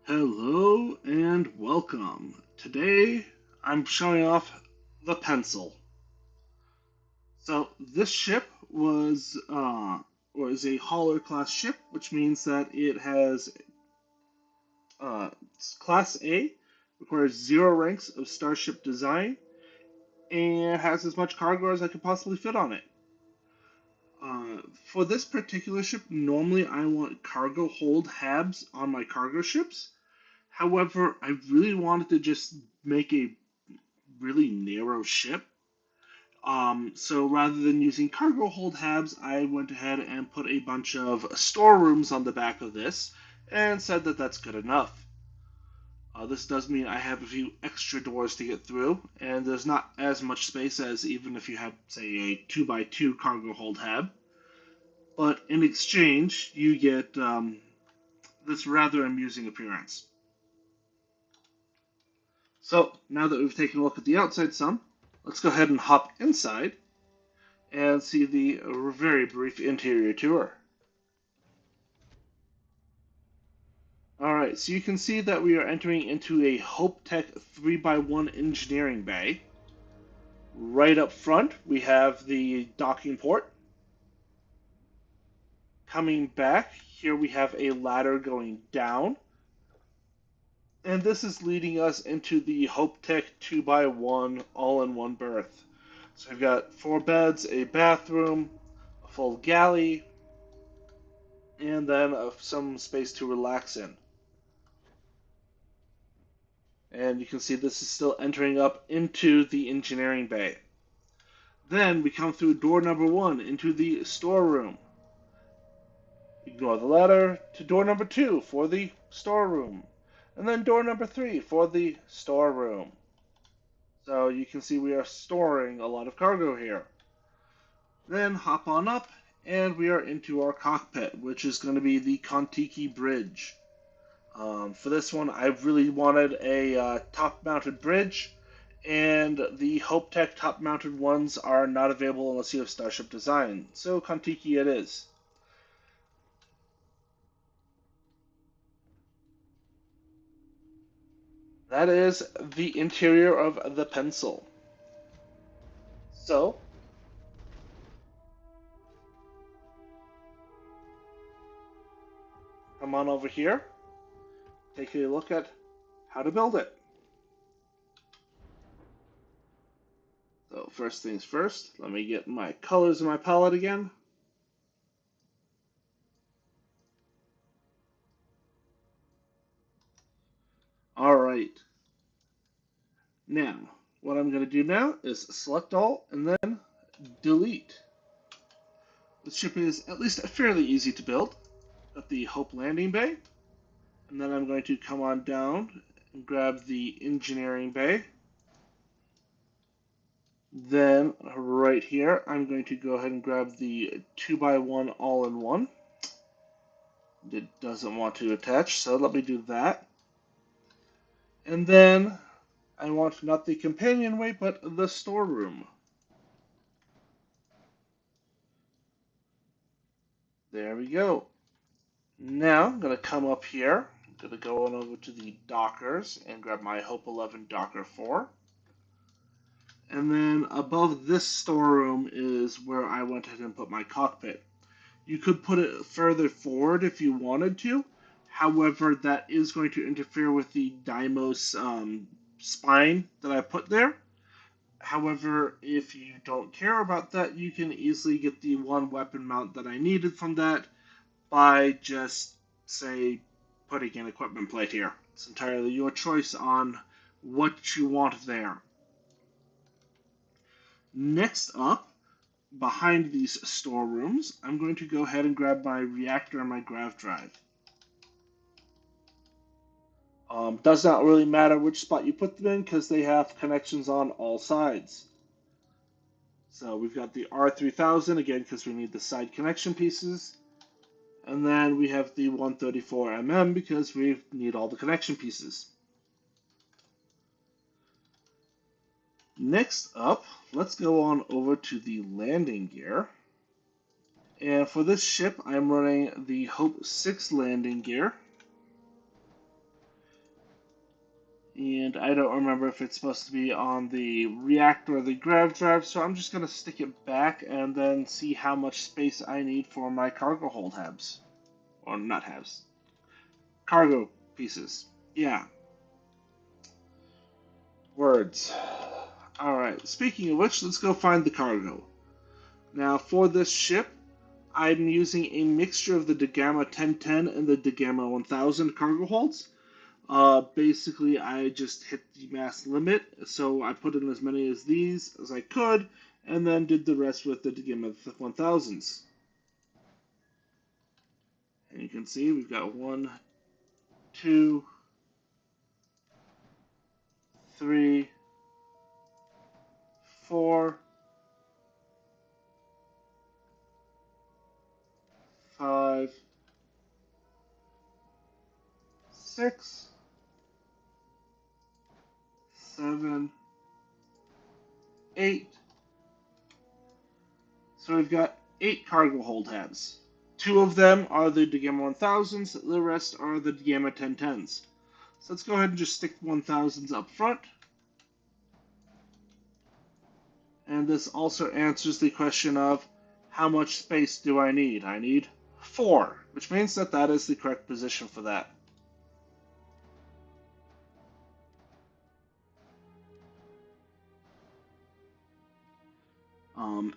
Hello and welcome. Today I'm showing off the pencil. So this ship was a hauler class ship, which means that it has class A, requires 0 ranks of starship design, and has as much cargo as I could possibly fit on it. For this particular ship, normally I want cargo hold habs on my cargo ships. However, I really wanted to just make a really narrow ship. So rather than using cargo hold habs, I went ahead and put a bunch of storerooms on the back of this and said that that's good enough. This does mean I have a few extra doors to get through, and there's not as much space as even if you had, say, a 2x2 cargo hold hab. But in exchange, you get this rather amusing appearance. So now that we've taken a look at the outside some, let's go ahead and hop inside and see the very brief interior tour. Alright, so you can see that we are entering into a Hope Tech 3x1 engineering bay. Right up front, we have the docking port. Coming back, here we have a ladder going down. And this is leading us into the Hope Tech 2x1 all-in-one berth. So we've got 4 beds, a bathroom, a full galley, and then some space to relax in. And you can see this is still entering up into the engineering bay. Then we come through door number 1 into the storeroom. Ignore the ladder to door number 2 for the storeroom. And then door number 3 for the storeroom. So you can see we are storing a lot of cargo here. Then hop on up and we are into our cockpit, which is going to be the Kontiki bridge. For this one, I really wanted a top-mounted bridge, and the Hope Tech top-mounted ones are not available unless you have Starship Design, so Kontiki it is. That is the interior of the pencil. So, come on over here, take a look at how to build it. So first things first, let me get my colors in my palette again. Alright, now what I'm going to do now is select all and then delete. The ship is at least fairly easy to build. Got the Hope landing bay, and then I'm going to come on down and grab the engineering bay. Then right here, I'm going to go ahead and grab the 2x1 all-in-one. It doesn't want to attach, so let me do that. And then I want not the companionway, but the storeroom. There we go. Now I'm going to come up here. I'm going to go on over to the Dockers and grab my Hope 11 Docker 4. And then above this storeroom is where I went ahead and put my cockpit. You could put it further forward if you wanted to. However, that is going to interfere with the Deimos spine that I put there. However, if you don't care about that, you can easily get the one weapon mount that I needed from that by just, say, putting an equipment plate here. It's entirely your choice on what you want there. Next up, behind these storerooms, I'm going to go ahead and grab my reactor and my grav drive. Does not really matter which spot you put them in because they have connections on all sides. So we've got the R3000 again because we need the side connection pieces. And then we have the 134mm because we need all the connection pieces. Next up, let's go on over to the landing gear. And for this ship, I'm running the Hope 6 landing gear. And I don't remember if it's supposed to be on the reactor or the grav drive, so I'm just going to stick it back and then see how much space I need for my cargo hold halves. Or not halves. Cargo pieces. Yeah. Words. Alright, speaking of which, let's go find the cargo. Now, for this ship, I'm using a mixture of the Dagama 1010 and the Dagama 1000 cargo holds. Basically, I just hit the mass limit, so I put in as many of these as I could, and then did the rest with the Dagama 1000s. And you can see we've got 1, 2, 3, 4, 5, 6, 7, 8. So we've got 8 cargo hold halves. 2 of them are the Dagama 1000s, the rest are the Dagama 1010s. So let's go ahead and just stick the 1000s up front. And this also answers the question of how much space do I need? I need 4, which means that that is the correct position for that.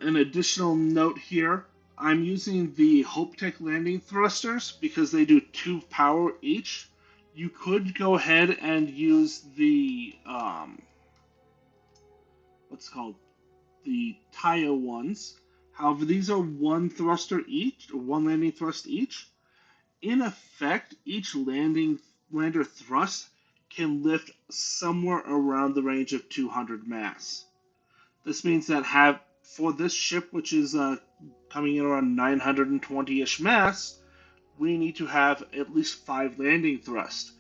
An additional note here, I'm using the HopeTech landing thrusters because they do 2 power each. You could go ahead and use the, what's it called? The Tayo ones. However, these are 1 thruster each, or 1 landing thrust each. In effect, each lander thrust can lift somewhere around the range of 200 mass. This means that for this ship, which is coming in around 920-ish mass, we need to have at least 5 landing thrust.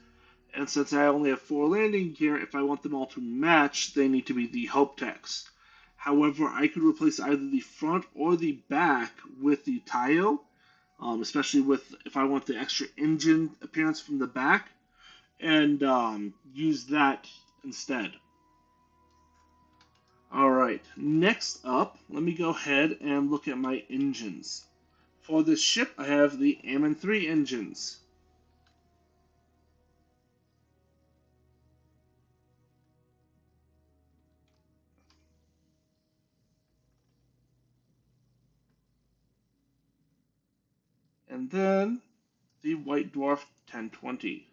And since I only have 4 landing gear, if I want them all to match, they need to be the HopeTechs. However, I could replace either the front or the back with the Tayo, especially if I want the extra engine appearance from the back, and use that instead. Alright, next up, let me go ahead and look at my engines. For this ship, I have the Ammon 3 engines. And then the White Dwarf 1020.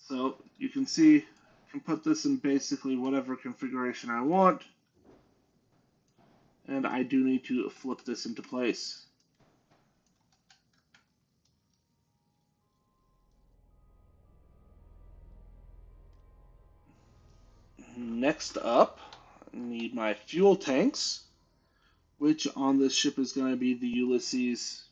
So you can see, I can put this in basically whatever configuration I want. And I do need to flip this into place. Next up, I need my fuel tanks, which on this ship is going to be the Ulysses.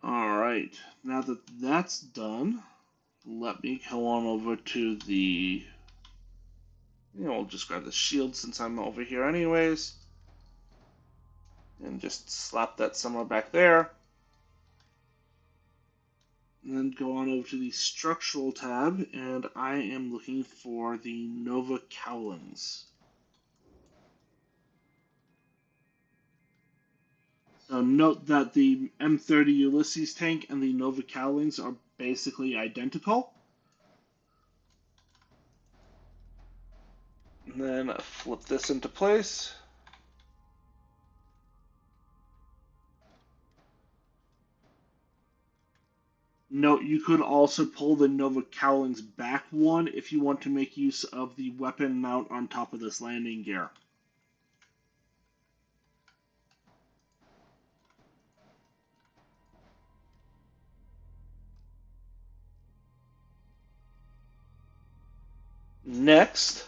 Alright, now that that's done, let me go on over to the... I'll just grab the shield since I'm over here anyways. And just slap that somewhere back there. And then go on over to the structural tab, and I am looking for the Nova Cowlins. So note that the M30 Ulysses tank and the Nova Cowlings are basically identical. And then flip this into place. Note you could also pull the Nova Cowlings back one if you want to make use of the weapon mount on top of this landing gear. Next,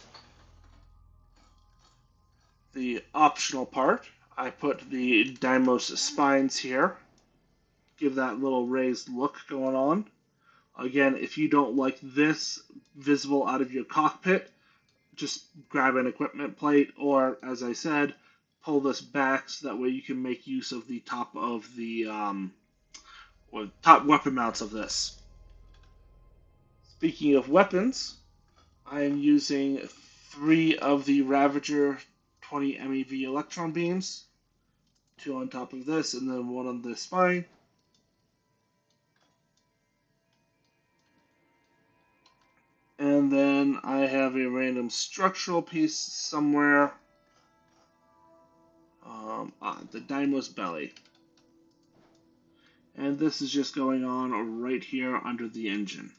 the optional part, I put the Deimos spines here. Give that little raised look going on. Again, if you don't like this visible out of your cockpit, just grab an equipment plate, or as I said, pull this back so that way you can make use of the top of the or top weapon mounts of this. Speaking of weapons, I am using 3 of the Ravager 20 MeV electron beams, 2 on top of this, and then 1 on the spine. And then I have a random structural piece somewhere. The Dymo's belly. And this is just going on right here under the engine.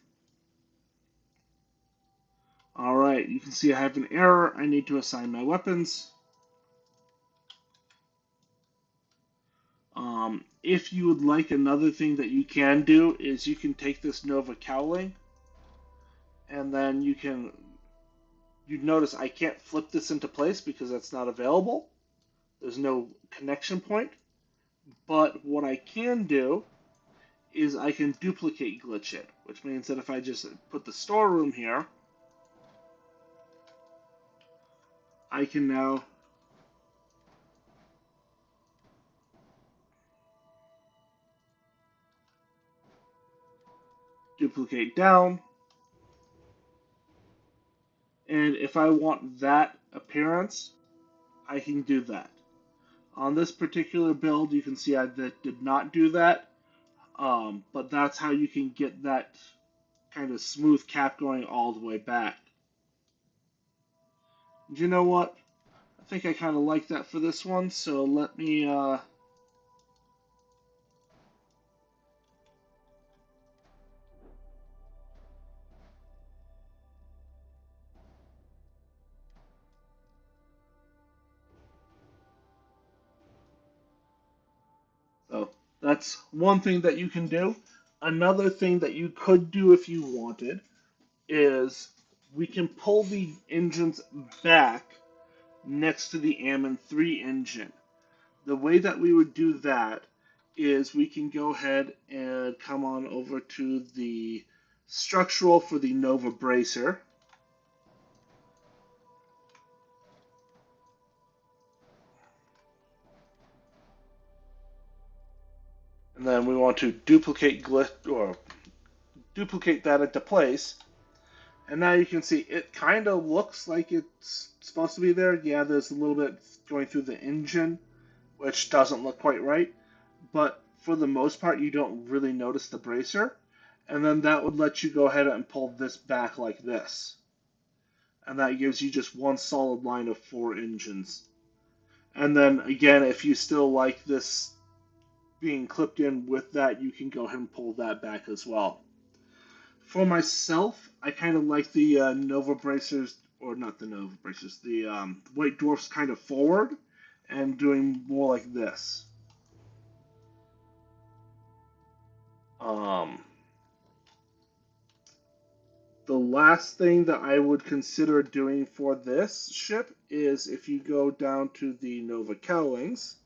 Alright, you can see I have an error. I need to assign my weapons. If you would like, another thing that you can do is you can take this Nova cowling, and then you'd notice I can't flip this into place because that's not available. There's no connection point. But what I can do is I can duplicate glitch it, which means that if I just put the storeroom here, I can now duplicate down, and if I want that appearance, I can do that. On this particular build, you can see I did not do that, but that's how you can get that kind of smooth cap going all the way back. You know what? I think I kind of like that for this one, so let me so that's one thing that you can do. Another thing that you could do if you wanted is we can pull the engines back next to the Ammon 3 engine. The way that we would do that is we can go ahead and come on over to the structural for the Nova bracer. And then we want to duplicate that into place. And now you can see it kind of looks like it's supposed to be there. Yeah, there's a little bit going through the engine, which doesn't look quite right. But for the most part, you don't really notice the bracer. And then that would let you go ahead and pull this back like this. And that gives you just one solid line of 4 engines. And then again, if you still like this being clipped in with that, you can go ahead and pull that back as well. For myself, I kind of like the Nova bracers, or not the Nova bracers, the White Dwarfs kind of forward and doing more like this. The last thing that I would consider doing for this ship is if you go down to the Nova cowlings,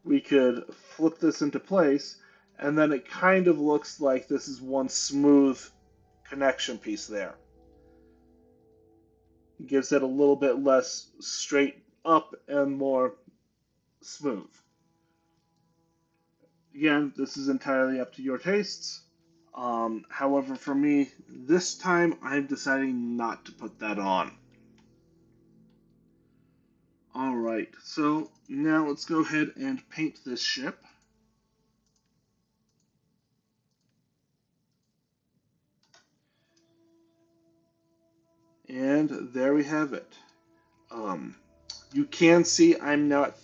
we could flip this into place, and then it kind of looks like this is one smooth connection piece there. It gives it a little bit less straight up and more smooth. Again, this is entirely up to your tastes. However, for me, this time I'm deciding not to put that on. Alright, so now let's go ahead and paint this ship. And there we have it. You can see I'm now at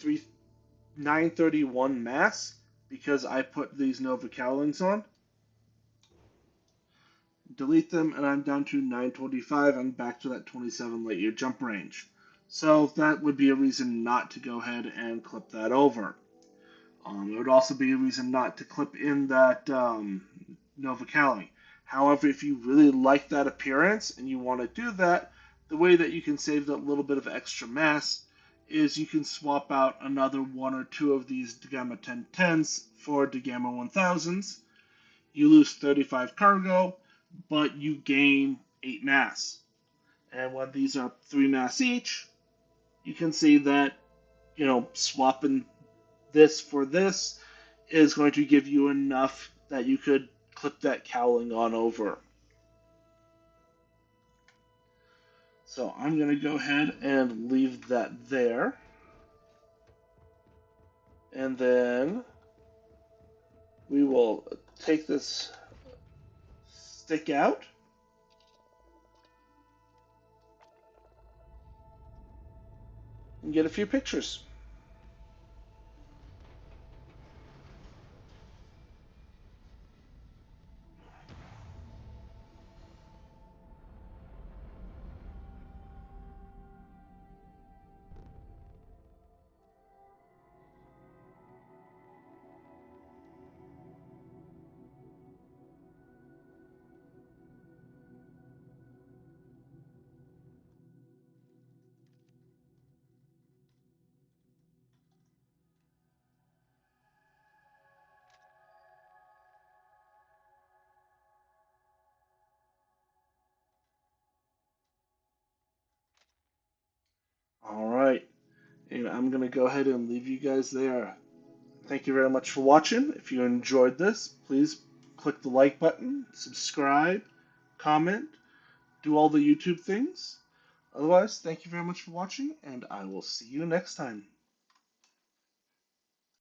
931 mass because I put these Nova cowlings on. Delete them, and I'm down to 925. I'm back to that 27 light year jump range. So that would be a reason not to go ahead and clip that over. It would also be a reason not to clip in that Nova cowling. However, if you really like that appearance and you want to do that, the way that you can save that little bit of extra mass is you can swap out another 1 or 2 of these Gamma 1010s for the Gamma 1000s. You lose 35 cargo, but you gain 8 mass. And when these are 3 mass each, you can see that, swapping this for this is going to give you enough that you could clip that cowling on over. So I'm going to go ahead and leave that there. And then we will take this stick out. And get a few pictures. All right. And I'm going to go ahead and leave you guys there. Thank you very much for watching. If you enjoyed this, please click the like button, subscribe, comment, do all the YouTube things. Otherwise, thank you very much for watching, and I will see you next time.